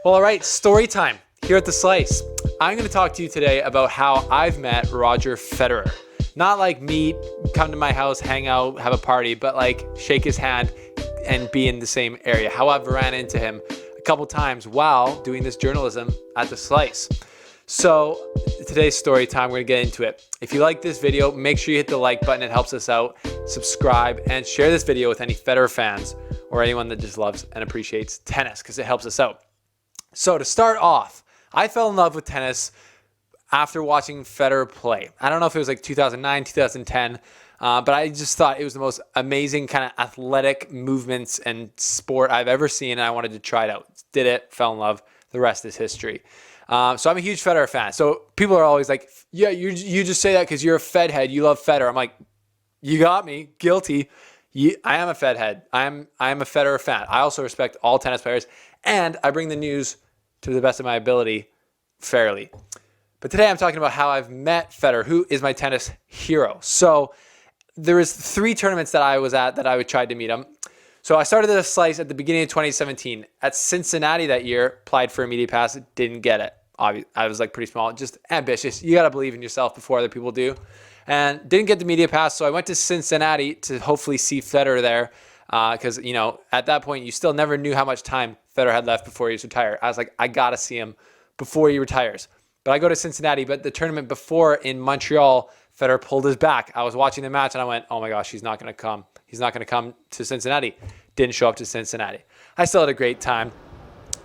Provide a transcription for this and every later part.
Well, all right, story time here at The Slice. I'm going to talk to you today about how I've met Roger Federer. Not like meet, come to my house, hang out, have a party, but like shake his hand and be in the same area. How I've ran into him a couple times while doing this journalism at The Slice. So today's story time, we're going to get into it. If you like this video, make sure you hit the like button. It helps us out. Subscribe and share this video with any Federer fans or anyone that just loves and appreciates tennis because it helps us out. So to start off, I fell in love with tennis after watching Federer play. I don't know if it was like 2009, 2010, but I just thought it was the most amazing kind of athletic movements and sport I've ever seen, and I wanted to try it out. Did it, fell in love. The rest is history. So I'm a huge Federer fan. So people are always like, yeah, you just say that because you're a Fed head. You love Federer. I'm like, you got me. Guilty. I am a Fed head. I am a Federer fan. I also respect all tennis players, and I bring the news to the best of my ability fairly. But today I'm talking about how I've met Federer, who is my tennis hero. So there was 3 tournaments that I was at that I tried to meet him. So I started at a Slice at the beginning of 2017. At Cincinnati that year, applied for a media pass, didn't get it. I was like pretty small, just ambitious. You got to believe in yourself before other people do. And didn't get the media pass, so I went to Cincinnati to hopefully see Federer there. Because, you know, at that point, you still never knew how much time Federer had left before he was retired. I was like, I got to see him before he retires. But I go to Cincinnati, but the tournament before in Montreal, Federer pulled his back. I was watching the match and I went, oh my gosh, he's not going to come. He's not going to come to Cincinnati. Didn't show up to Cincinnati. I still had a great time.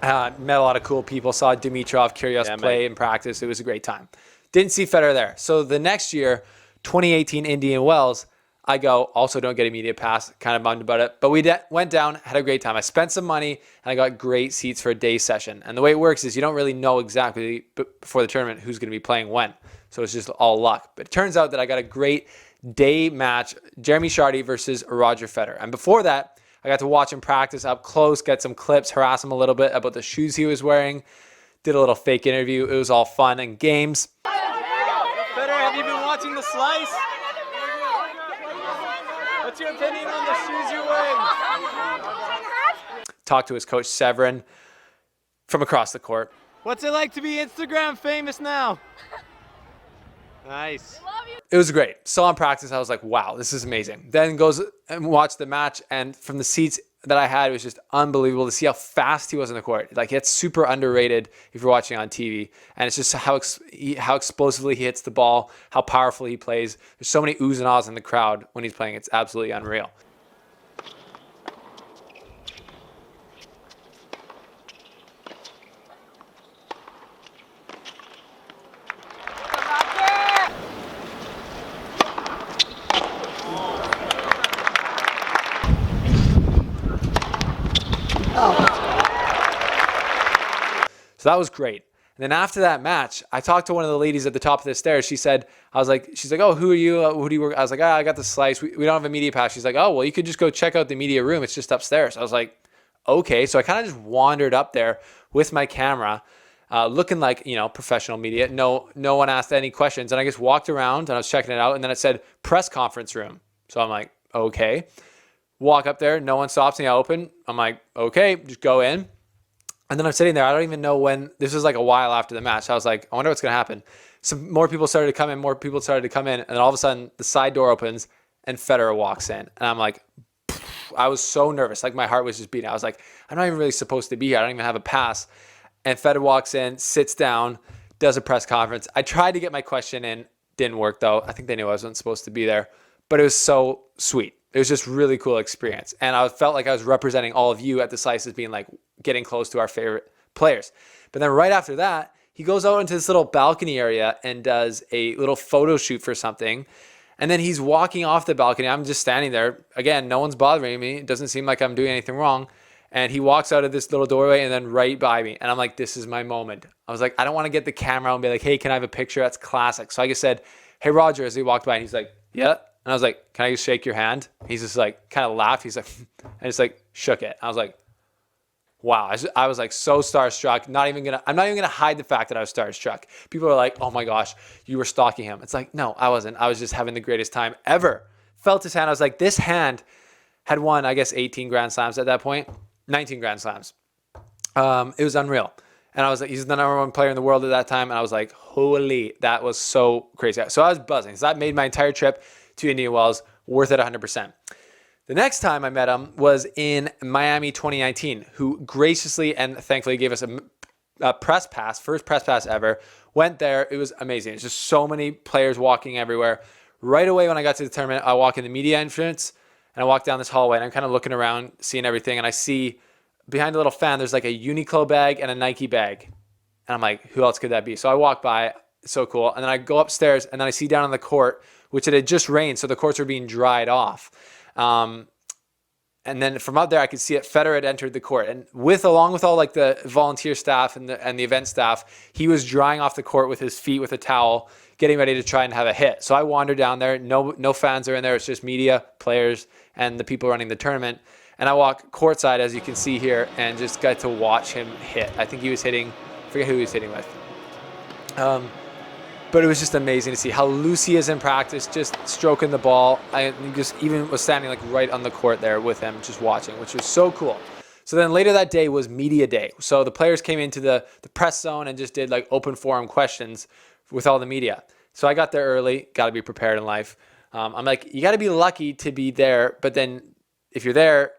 Met a lot of cool people. Saw Dimitrov, Kyrgios play and practice. It was a great time. Didn't see Federer there. So the next year, 2018 Indian Wells, I go, also don't get a media pass, kind of bummed about it. But we went down, had a great time. I spent some money, and I got great seats for a day session. And the way it works is you don't really know exactly before the tournament who's going to be playing when. So it's just all luck. But it turns out that I got a great day match, Jeremy Chardy versus Roger Federer. And before that, I got to watch him practice up close, get some clips, harass him a little bit about the shoes he was wearing. Did a little fake interview. It was all fun and games. Federer, have you been watching The Slice? What's your opinion on the shoes you're wearing? Talked to his coach, Severin, from across the court. What's it like to be Instagram famous now? Nice. It was great. Saw him practice. I was like, wow, this is amazing. Then goes and watched the match. And from the seats that I had, it was just unbelievable to see how fast he was on the court. Like, it's super underrated if you're watching on TV. And it's just how explosively he hits the ball, how powerful he plays. There's so many oohs and ahs in the crowd when he's playing. It's absolutely unreal. So that was great. And then after that match, I talked to one of the ladies at the top of the stairs. She's like, oh, who are you? Who do you work? I was like, I got the Slice. We don't have a media pass. She's like, oh, well, you could just go check out the media room. It's just upstairs. I was like, okay. So I kind of just wandered up there with my camera, looking like, you know, professional media. No one asked any questions. And I just walked around and I was checking it out. And then it said press conference room. So I'm like, okay. Walk up there. No one stops me. I open. I'm like, okay, just go in. And then I'm sitting there. I don't even know when. This was like a while after the match. I was like, I wonder what's going to happen. Some more people started to come in. And then all of a sudden, the side door opens and Federer walks in. And I'm like, I was so nervous. Like, my heart was just beating. I was like, I'm not even really supposed to be here. I don't even have a pass. And Federer walks in, sits down, does a press conference. I tried to get my question in. Didn't work, though. I think they knew I wasn't supposed to be there. But it was so sweet. It was just really cool experience. And I felt like I was representing all of you at the Slice as being like getting close to our favorite players. But then right after that, he goes out into this little balcony area and does a little photo shoot for something. And then he's walking off the balcony. I'm just standing there. Again, no one's bothering me. It doesn't seem like I'm doing anything wrong. And he walks out of this little doorway and then right by me. And I'm like, this is my moment. I was like, I don't want to get the camera and be like, hey, can I have a picture? That's classic. So I just said, hey, Roger, as he walked by. And he's like, yeah. And I was like, can I just shake your hand? He's just like, kind of laughed. He's like, I just like shook it. I was like, wow. I was like so starstruck. I'm not even going to hide the fact that I was starstruck. People are like, oh my gosh, you were stalking him. It's like, no, I wasn't. I was just having the greatest time ever. Felt his hand. I was like, this hand had won, I guess, 18 Grand Slams at that point, 19 Grand Slams. It was unreal. And I was like, he's the number one player in the world at that time. And I was like, holy, that was so crazy. So I was buzzing. So that made my entire trip to Indian Wells worth it 100%. The next time I met him was in Miami 2019, who graciously and thankfully gave us a press pass, first press pass ever. Went there. It was amazing. It's just so many players walking everywhere. Right away when I got to the tournament, I walk in the media entrance and I walk down this hallway and I'm kind of looking around, seeing everything. And I see behind a little fan, there's like a Uniqlo bag and a Nike bag. And I'm like, who else could that be? So I walk by. So cool. And then I go upstairs and then I see down on the court, which it had just rained. So the courts were being dried off. And then from up there, I could see it. Federer had entered the court, and along with all like the volunteer staff and the event staff, he was drying off the court with his feet with a towel, getting ready to try and have a hit. So I wander down there. No fans are in there. It's just media, players, and the people running the tournament. And I walk courtside, as you can see here, and just got to watch him hit. I think he was hitting. Forget who he was hitting with. But it was just amazing to see how loose he is in practice, just stroking the ball. I just even was standing like right on the court there with him, just watching, which was so cool. So then later that day was media day. So the players came into the press zone and just did like open forum questions with all the media. So I got there early, got to be prepared in life. I'm like, you got to be lucky to be there. But then if you're there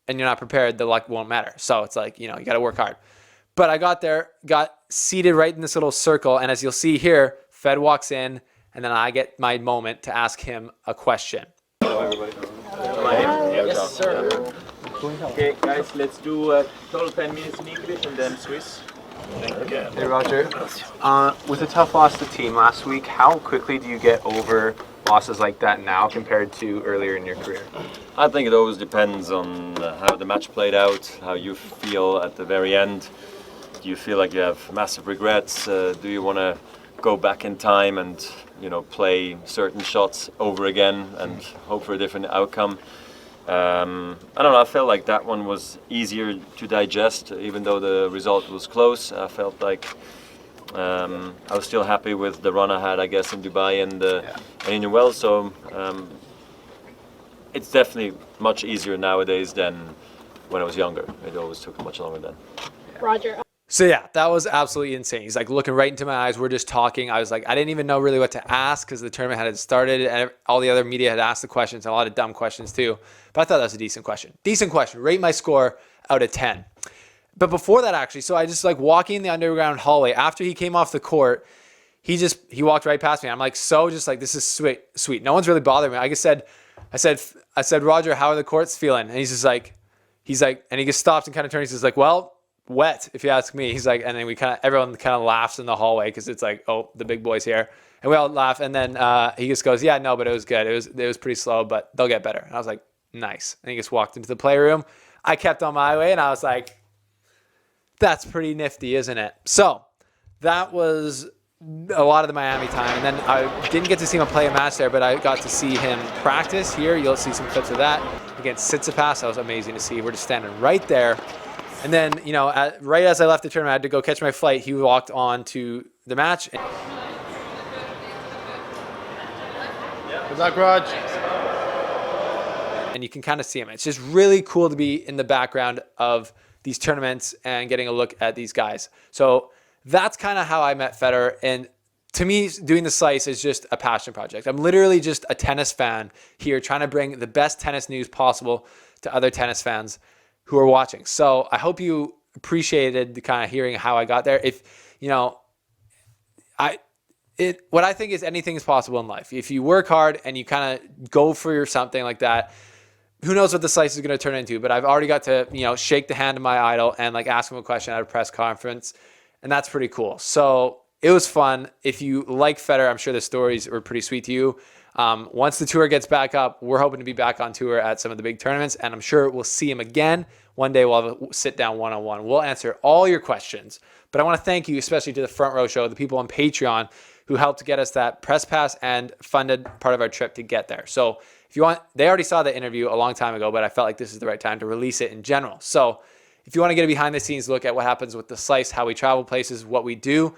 and you're not prepared, the luck won't matter. So it's like, you got to work hard. But I got there, got seated right in this little circle. And as you'll see here, Fed walks in, and then I get my moment to ask him a question. Hello, everybody. Yes, sir. Okay, guys, let's do a total 10 minutes in English and then Swiss. Hey, Roger. With a tough loss to the team last week, how quickly do you get over losses like that now compared to earlier in your career? I think it always depends on how the match played out, how you feel at the very end. Do you feel like you have massive regrets? Do you want to go back in time and play certain shots over again and hope for a different outcome? I don't know, I felt like that one was easier to digest, even though the result was close. I felt like I was still happy with the run I had, I guess, in Dubai and in Wells. So it's definitely much easier nowadays than when I was younger. It always took much longer then. Roger. So yeah, that was absolutely insane. He's like looking right into my eyes. We're just talking. I was like, I didn't even know really what to ask because the tournament hadn't started and all the other media had asked the questions, and a lot of dumb questions too. But I thought that was a decent question. Decent question. Rate my score out of 10. But before that, actually, so I just like walking in the underground hallway after he came off the court. He walked right past me. I'm like, so just like, this is sweet. No one's really bothering me. I said, Roger, how are the courts feeling? And he's like, and he just stops and kind of turns. He's like, well, wet, if you ask me. He's like, and then everyone kind of laughs in the hallway because it's like, oh, the big boy's here, and we all laugh. And then he just goes, yeah, no, but it was good. It was pretty slow, but they'll get better. And I was like, nice. And he just walked into the playroom. I kept on my way, and I was like, that's pretty nifty, isn't it? So that was a lot of the Miami time. And then I didn't get to see him play a match there, but I got to see him practice here. You'll see some clips of that against Tsitsipas. That was amazing to see. We're just standing right there. And then, right as I left the tournament, I had to go catch my flight. He walked on to the match. Good luck, Raj. And you can kind of see him. It's just really cool to be in the background of these tournaments and getting a look at these guys. So that's kind of how I met Federer. And to me, doing the slice is just a passion project. I'm literally just a tennis fan here trying to bring the best tennis news possible to other tennis fans who are watching. So I hope you appreciated the kind of hearing how I got there. If, what I think is anything is possible in life. If you work hard and you kind of go for something like that, who knows what the slice is going to turn into, but I've already got to, shake the hand of my idol and like ask him a question at a press conference. And that's pretty cool. So it was fun. If you like Federer, I'm sure the stories were pretty sweet to you. Once the tour gets back up, we're hoping to be back on tour at some of the big tournaments, and I'm sure we'll see him again. One day we'll have a sit-down one-on-one. We'll answer all your questions. But I want to thank you, especially to the Front Row Show, the people on Patreon who helped get us that press pass and funded part of our trip to get there. So if you want, they already saw the interview a long time ago, but I felt like this is the right time to release it in general. So if you want to get a behind-the-scenes look at what happens with the slice, how we travel places, what we do,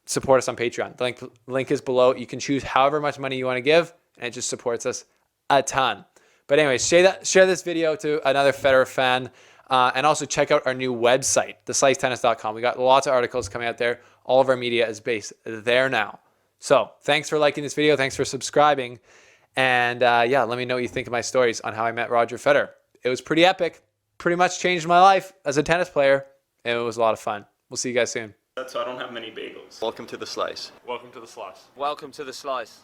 support us on Patreon. The link is below. You can choose however much money you want to give, and it just supports us a ton. But anyways, share this video to another Federer fan. And also check out our new website, theslicetennis.com. We got lots of articles coming out there. All of our media is based there now. So thanks for liking this video. Thanks for subscribing. And yeah, let me know what you think of my stories on how I met Roger Federer. It was pretty epic. Pretty much changed my life as a tennis player. And it was a lot of fun. We'll see you guys soon. So I don't have many bagels. Welcome to the slice. Welcome to the slice. Welcome to the slice.